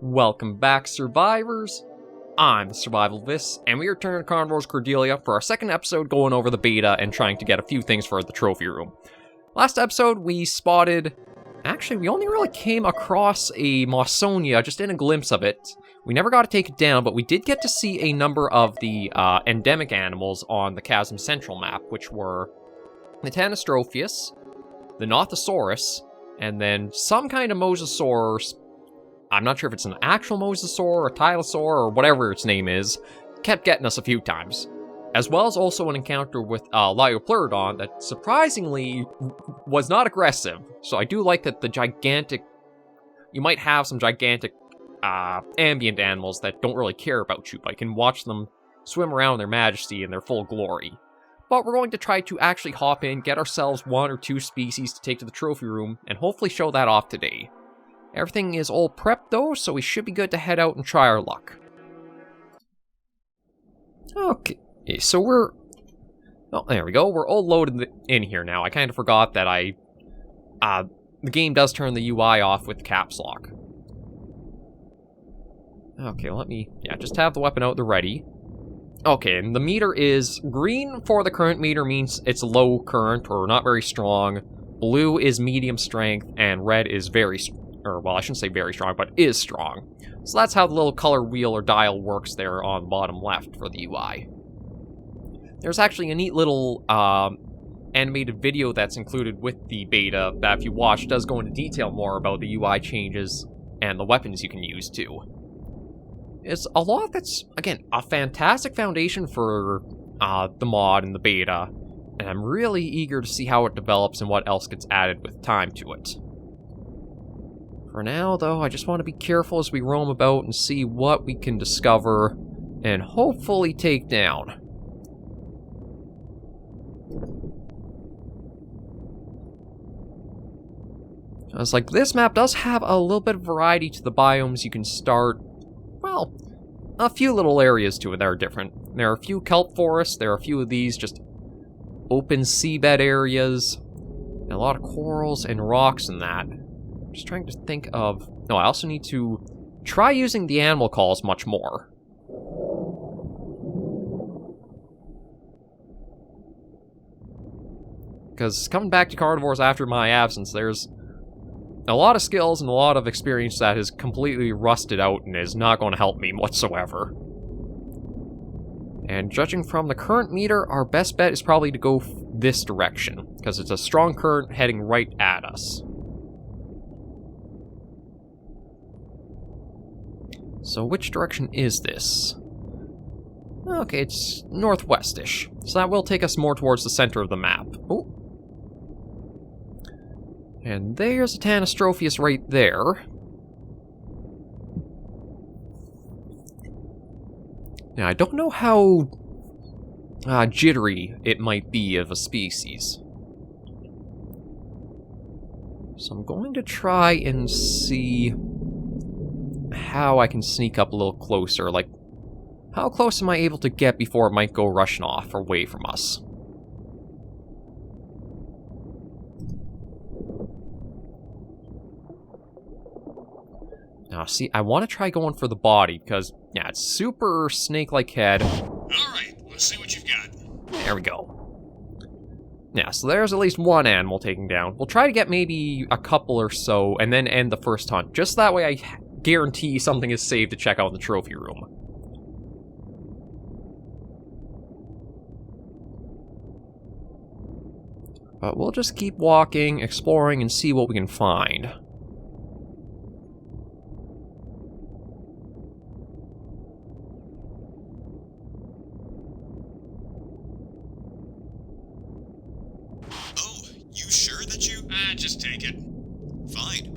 Welcome back, survivors. I'm the Survivalist, and we return to Carnivores Cordelia for our second episode going over the beta and trying to get a few things for the trophy room. Last episode, we spotted... Actually, we only really came across a Mawsonia, just in a glimpse of it. We never got to take it down, but we did get to see a number of the endemic animals on the Chasm Central map, which were the Ophious, the Nothosaurus, and then some kind of Mosasaur. I'm not sure if it's an actual Mosasaur or Tylosaur or whatever its name is, kept getting us a few times. As well as also an encounter with Liopleurodon that surprisingly was not aggressive. So I do like that the gigantic... You might have some gigantic ambient animals that don't really care about you, but you can watch them swim around in their majesty in their full glory. But we're going to try to actually hop in, get ourselves one or two species to take to the trophy room, and hopefully show that off today. Everything is all prepped though, so we should be good to head out and try our luck. Okay, so we're... Oh, there we go. We're all loaded in here now. I kind of forgot that the game does turn the UI off with caps lock. Okay, let me... Yeah, just have the weapon out there ready. Okay, and the meter is... Green for the current meter means it's low current or not very strong. Blue is medium strength, and red is very strong. Or, well, I shouldn't say very strong, but is strong. So that's how the little color wheel or dial works there on the bottom left for the UI. There's actually a neat little animated video that's included with the beta that, if you watch, does go into detail more about the UI changes and the weapons you can use too. It's a lot that's, again, a fantastic foundation for the mod and the beta, and I'm really eager to see how it develops and what else gets added with time to it. For now, though, I just want to be careful as we roam about and see what we can discover and hopefully take down. It's like this map does have a little bit of variety to the biomes you can start. Well, a few little areas to it that are different. There are a few kelp forests, there are a few of these just open seabed areas, and a lot of corals and rocks and that. Just trying to think of... No, I also need to try using the animal calls much more. Because coming back to carnivores after my absence, there's a lot of skills and a lot of experience that is completely rusted out and is not going to help me whatsoever. And judging from the current meter, our best bet is probably to go this direction, because it's a strong current heading right at us. So which direction is this? Okay, it's northwestish. So that will take us more towards the center of the map. Oh. And there's a Ophious right there. Now, I don't know how jittery it might be of a species. So I'm going to try and see how I can sneak up a little closer. Like, how close am I able to get before it might go rushing off away from us? Now, see, I want to try going for the body, because, yeah, it's super snake-like head. Alright, let's see what you've got. There we go. Yeah, so there's at least one animal taken down. We'll try to get maybe a couple or so, and then end the first hunt. Just that way I guarantee something is saved to check out the trophy room. But we'll just keep walking, exploring, and see what we can find. Oh, you sure that you... just take it. Fine.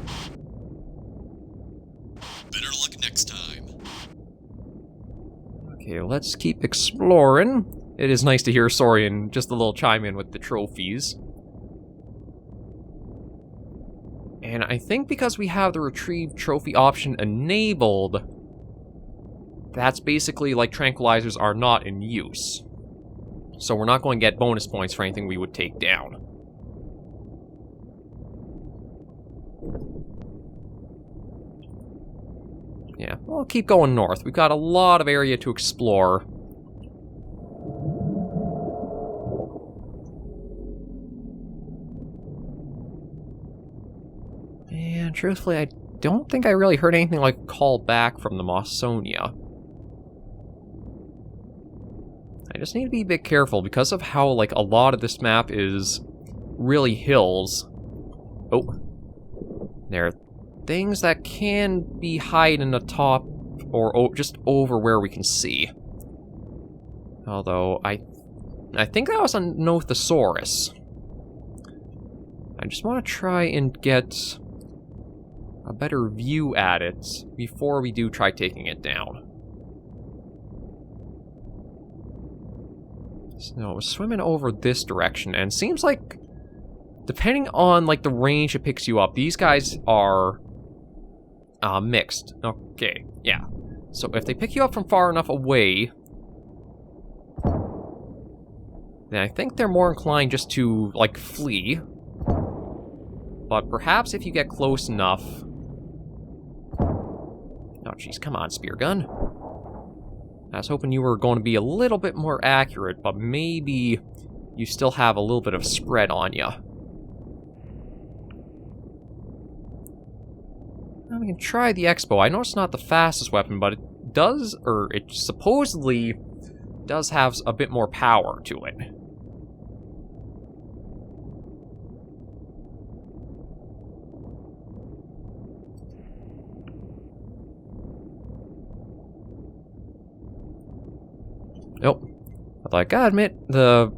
Better luck next time. Okay, let's keep exploring. It is nice to hear Saurian just a little chime in with the trophies. And I think because we have the retrieve trophy option enabled, that's basically like tranquilizers are not in use. So we're not going to get bonus points for anything we would take down. Yeah, we'll keep going north. We've got a lot of area to explore. And truthfully, I don't think I really heard anything like a call back from the Mawsonia. I just need to be a bit careful because of how, like, a lot of this map is really hills. Oh. There are things that can be hiding in the top or just over where we can see. Although, I think that was a Nothosaurus. I just want to try and get a better view at it before we do try taking it down. So, swimming over this direction, and seems like, depending on, like, the range it picks you up, these guys are mixed. Okay, yeah. So, if they pick you up from far enough away, then I think they're more inclined just to, like, flee. But perhaps if you get close enough... Oh, jeez, come on, spear gun. I was hoping you were going to be a little bit more accurate, but maybe you still have a little bit of spread on you. Now we can try the Expo. I know it's not the fastest weapon, but it does, or it supposedly does have a bit more power to it. Nope. Although I gotta admit, the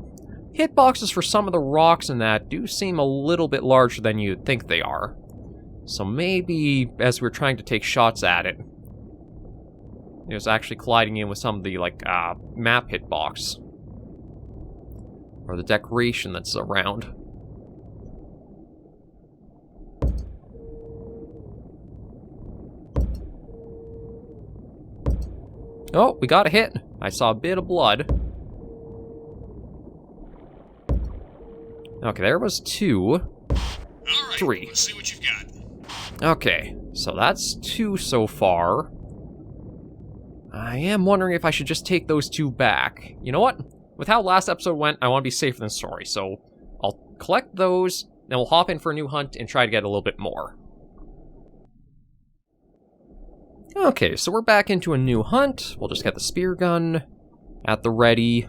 hitboxes for some of the rocks in that do seem a little bit larger than you'd think they are. So maybe, as we're trying to take shots at it, it was actually colliding in with some of the, like, map hitbox. Or the decoration that's around. Oh, we got a hit. I saw a bit of blood. Okay, there was 2. All right, 3. let's see what you've got. Okay, so that's 2 so far. I am wondering if I should just take those 2 back. You know what? With how last episode went, I want to be safer than sorry, so I'll collect those, then we'll hop in for a new hunt and try to get a little bit more. Okay, so we're back into a new hunt. We'll just get the spear gun at the ready.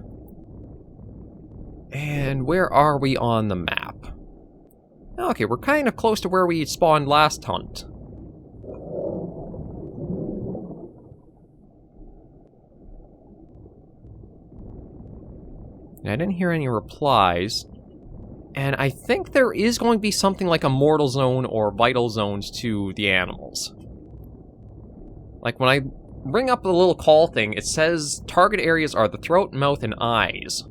And where are we on the map? Okay, we're kind of close to where we spawned last hunt. I didn't hear any replies. And I think there is going to be something like a mortal zone or vital zones to the animals. Like, when I bring up the little call thing, it says target areas are the throat, mouth, and eyes.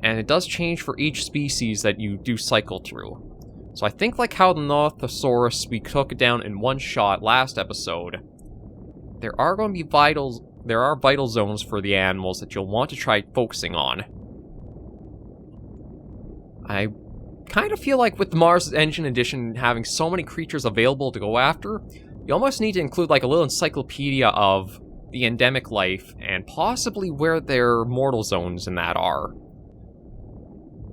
And it does change for each species that you do cycle through. So I think like how the Nothosaurus, we took it down in one shot last episode, there are going to be vital zones for the animals that you'll want to try focusing on. I kind of feel like with the Mars Engine Edition having so many creatures available to go after, you almost need to include like a little encyclopedia of the endemic life and possibly where their mortal zones in that are.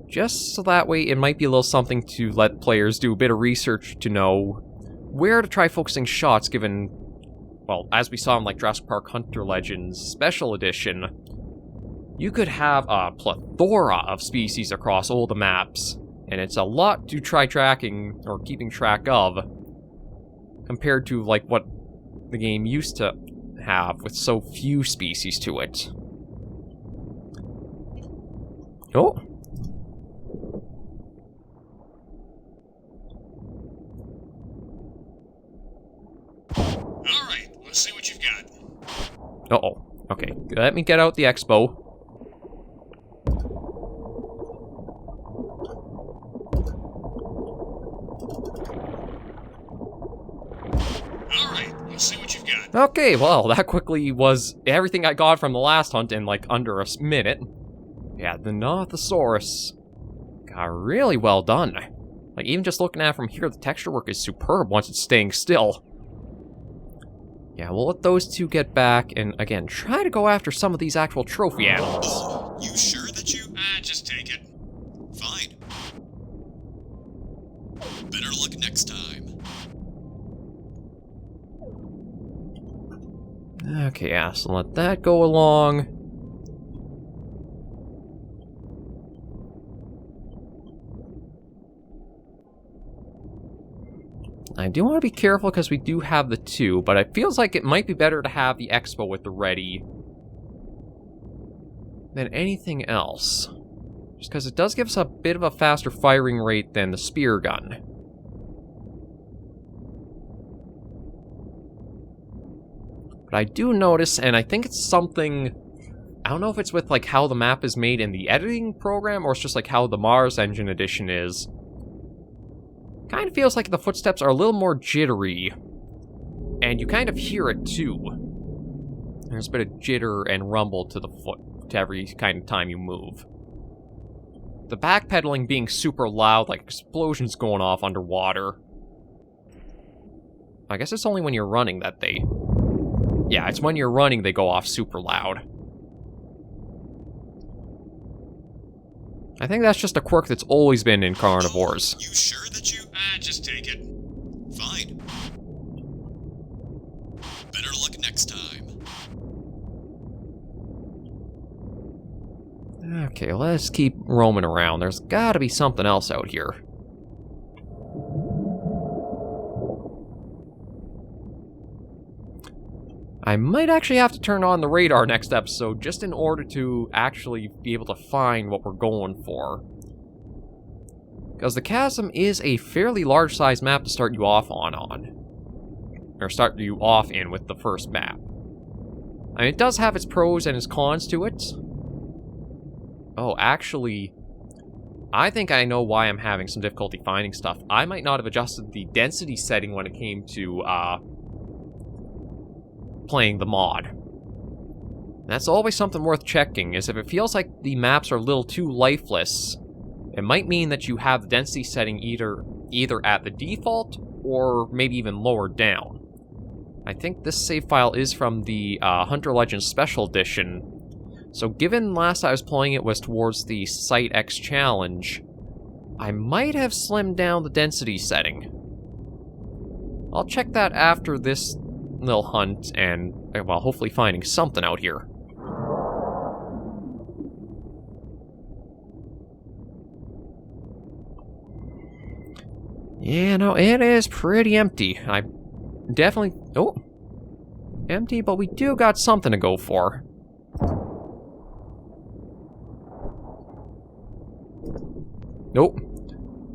Just so that way it might be a little something to let players do a bit of research to know where to try focusing shots given, well, as we saw in like Jurassic Park Hunter Legends Special Edition, you could have a plethora of species across all the maps, and it's a lot to try tracking or keeping track of compared to like what the game used to have with so few species to it. Oh. Alright, let's see what you've got. Uh-oh. Okay, let me get out the Expo. Alright, let's see what you've got. Okay, well, that quickly was everything I got from the last hunt in like under a minute. Yeah, the Nothosaurus got really well done. Like, even just looking at it from here, the texture work is superb once it's staying still. Yeah, we'll let those two get back, and again, try to go after some of these actual trophy animals. Oh, you sure that you... just take it. Fine. Better luck next time. Okay, yeah, so let that go along. I do want to be careful because we do have the two, but it feels like it might be better to have the Expo with the ready than anything else. Just because it does give us a bit of a faster firing rate than the spear gun. But I do notice, and I think it's something... I don't know if it's with like how the map is made in the editing program, or it's just like how the Mars Engine edition is. Kind of feels like the footsteps are a little more jittery. And you kind of hear it too. There's a bit of jitter and rumble to the foot to every kind of time you move. The backpedaling being super loud, like explosions going off underwater. I guess it's only when you're running that they... Yeah, it's when you're running they go off super loud. I think that's just a quirk that's always been in Carnivores. Oh, you sure that you... just take it. Fine. Better luck next time. Okay, let's keep roaming around. There's gotta be something else out here. I might actually have to turn on the radar next episode just in order to actually be able to find what we're going for. Because the chasm is a fairly large-sized map to start you off on. Or start you off in with the first map. I mean, it does have its pros and its cons to it. Oh, actually, I think I know why I'm having some difficulty finding stuff. I might not have adjusted the density setting when it came to, playing the mod. That's always something worth checking, is if it feels like the maps are a little too lifeless, it might mean that you have the density setting either at the default, or maybe even lower down. I think this save file is from the Hunter Legends Special Edition, so given last I was playing it was towards the Site X challenge, I might have slimmed down the density setting. I'll check that after this little hunt and, well, hopefully finding something out here. Yeah, no, it is pretty empty. I definitely... Oh! Empty, but we do got something to go for. Nope.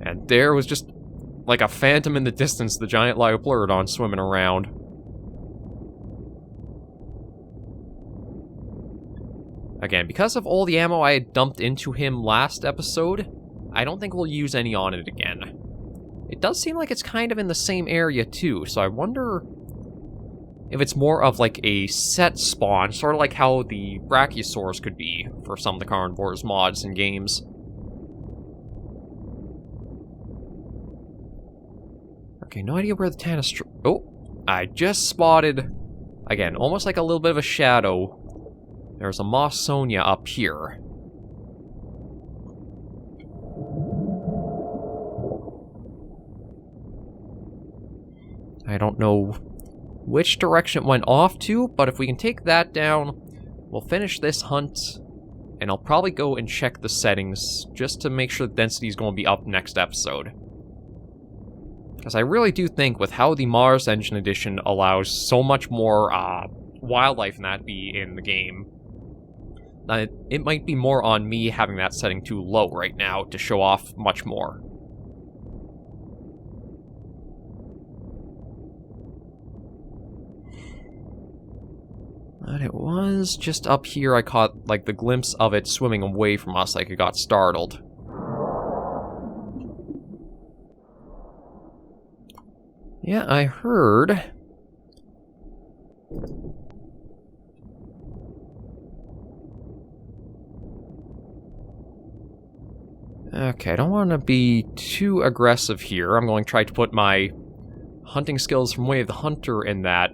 And there was just, like a phantom in the distance, the giant Liopleurodon swimming around. Again, because of all the ammo I had dumped into him last episode, I don't think we'll use any on it again. It does seem like it's kind of in the same area too, so I wonder if it's more of like a set spawn, sort of like how the Brachiosaurs could be for some of the Carnivores mods and games. Okay, no idea where the Tanistro... Oh, I just spotted, again, almost like a little bit of a shadow. There's a Mawsonia up here. I don't know which direction it went off to, but if we can take that down, we'll finish this hunt, and I'll probably go and check the settings just to make sure the density is going to be up next episode. Because I really do think with how the Mars Engine Edition allows so much more wildlife and that be in the game, it might be more on me having that setting too low right now to show off much more. But it was just up here I caught, like, the glimpse of it swimming away from us like it got startled. Yeah, I heard... Okay, I don't want to be too aggressive here. I'm going to try to put my hunting skills from Way of the Hunter in that.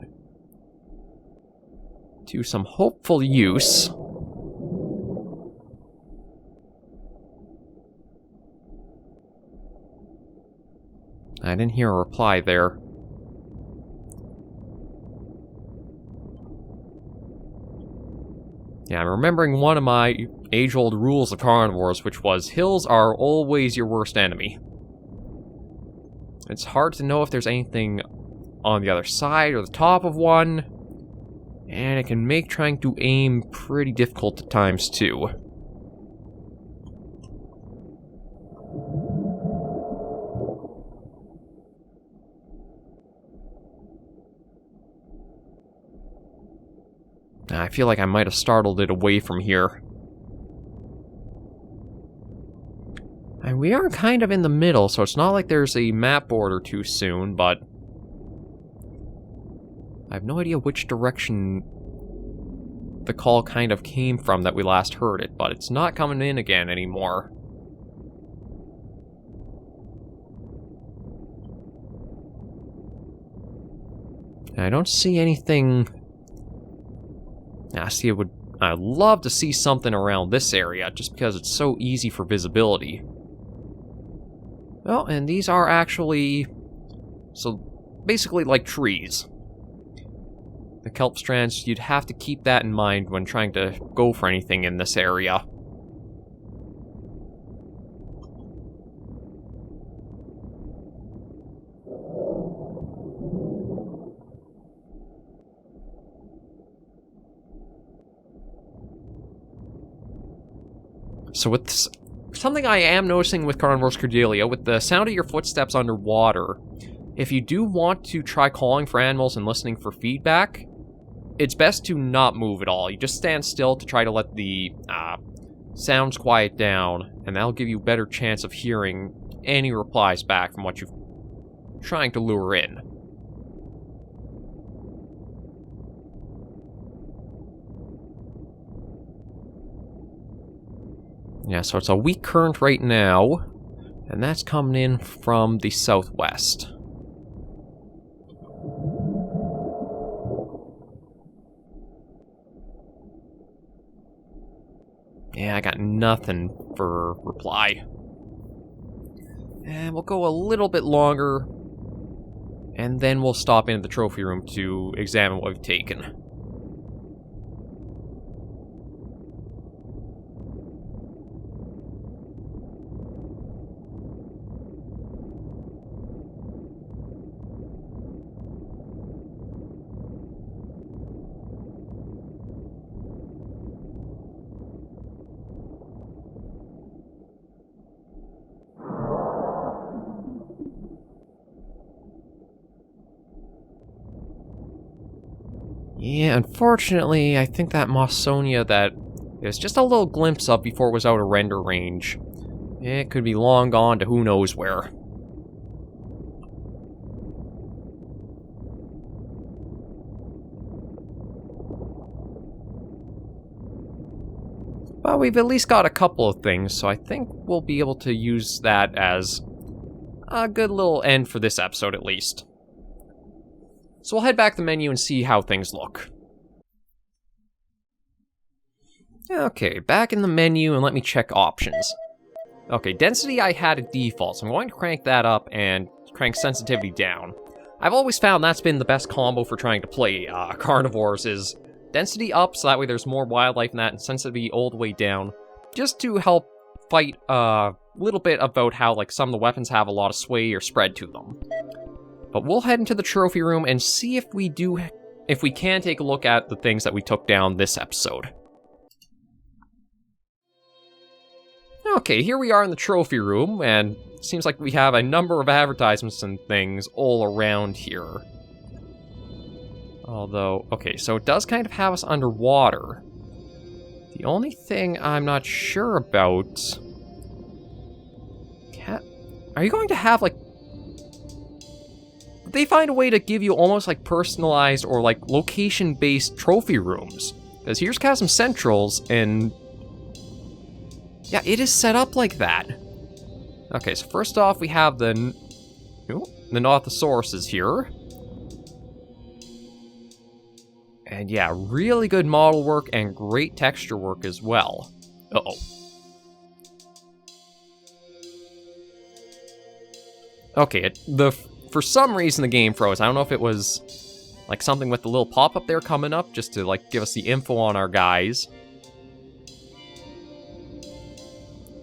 to some hopeful use. I didn't hear a reply there. Yeah, I'm remembering one of my age-old rules of carnivores, which was hills are always your worst enemy. It's hard to know if there's anything on the other side or the top of one, and it can make trying to aim pretty difficult at times too. I feel like I might have startled it away from here. And we are kind of in the middle, so it's not like there's a map board or two soon, but I have no idea which direction the call kind of came from that we last heard it, but it's not coming in again anymore. And I don't see anything. I'd love to see something around this area, just because it's so easy for visibility. Well, and these are actually, so basically like trees. The kelp strands, you'd have to keep that in mind when trying to go for anything in this area. So with this, something I am noticing with Carnivores Cordelia, with the sound of your footsteps underwater, if you do want to try calling for animals and listening for feedback, it's best to not move at all. You just stand still to try to let the sounds quiet down, and that'll give you a better chance of hearing any replies back from what you're trying to lure in. Yeah, so it's a weak current right now, and that's coming in from the southwest. Yeah, I got nothing for reply. And we'll go a little bit longer, and then we'll stop into the trophy room to examine what we've taken. Yeah, unfortunately, I think that Mawsonia that there's just a little glimpse of before it was out of render range. It could be long gone to who knows where. But we've at least got a couple of things, so I think we'll be able to use that as a good little end for this episode at least. So we'll head back to the menu and see how things look. Okay, back in the menu, and let me check options. Okay, density I had at default, so I'm going to crank that up and crank sensitivity down. I've always found that's been the best combo for trying to play carnivores, is density up, so that way there's more wildlife in that, and sensitivity all the way down, just to help fight a little bit about how like some of the weapons have a lot of sway or spread to them. But we'll head into the trophy room and see if we can take a look at the things that we took down this episode. Okay, here we are in the trophy room, and it seems like we have a number of advertisements and things all around here. Although, okay, so it does kind of have us underwater. The only thing I'm not sure about... Are you going to have, like... They find a way to give you almost like personalized or like location-based trophy rooms. Because here's Chasm Central's, and yeah, it is set up like that. Okay, so first off, we have the Nothosauruses here. And yeah, really good model work and great texture work as well. Uh-oh. Okay, for some reason the game froze. I don't know if it was like something with the little pop-up there coming up just to like give us the info on our guys.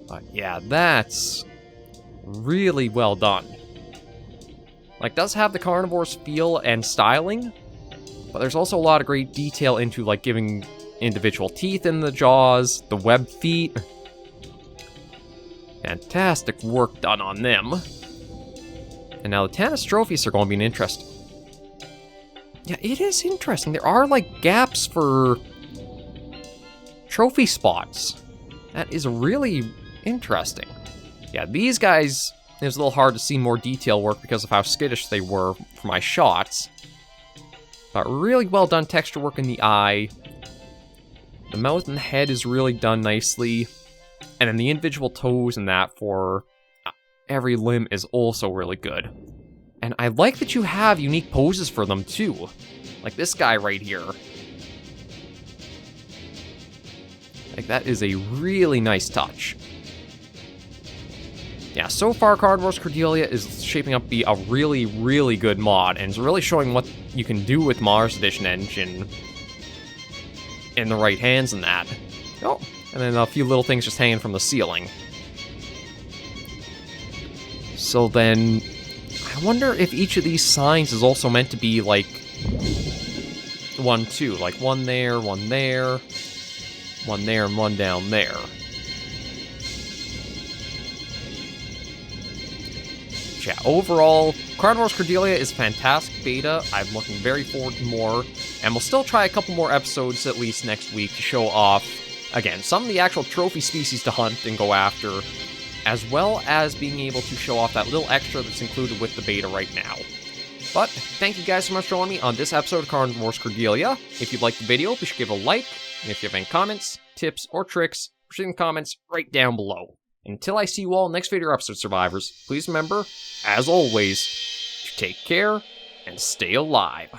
But yeah, that's really well done. Like, does have the Carnivores feel and styling, but there's also a lot of great detail into like giving individual teeth in the jaws, the web feet. Fantastic work done on them. And now the Tannis trophies are going to be an interest. Yeah, it is interesting. There are like gaps for trophy spots. That is really interesting. Yeah, these guys, it was a little hard to see more detail work because of how skittish they were for my shots. But really well done texture work in the eye. The mouth and the head is really done nicely. And then the individual toes and that for every limb is also really good. And I like that you have unique poses for them too. Like this guy right here. Like that is a really nice touch. Yeah, so far Carnivores Cordelia is shaping up to be a really, really good mod, and it's really showing what you can do with Mars Edition engine in the right hands and that. Oh, and then a few little things just hanging from the ceiling. So then, I wonder if each of these signs is also meant to be like 1, 2, like one there, one there, one there, and one down there. Yeah, overall, Carnivores Cordelia is fantastic beta. I'm looking very forward to more, and we'll still try a couple more episodes at least next week to show off, again, some of the actual trophy species to hunt and go after, as well as being able to show off that little extra that's included with the beta right now. But thank you guys so much for joining me on this episode of Carnivores Cordelia. If you liked the video, be sure to give it a like, and if you have any comments, tips, or tricks, put in the comments right down below. Until I see you all next video episode, survivors, please remember, as always, to take care and stay alive.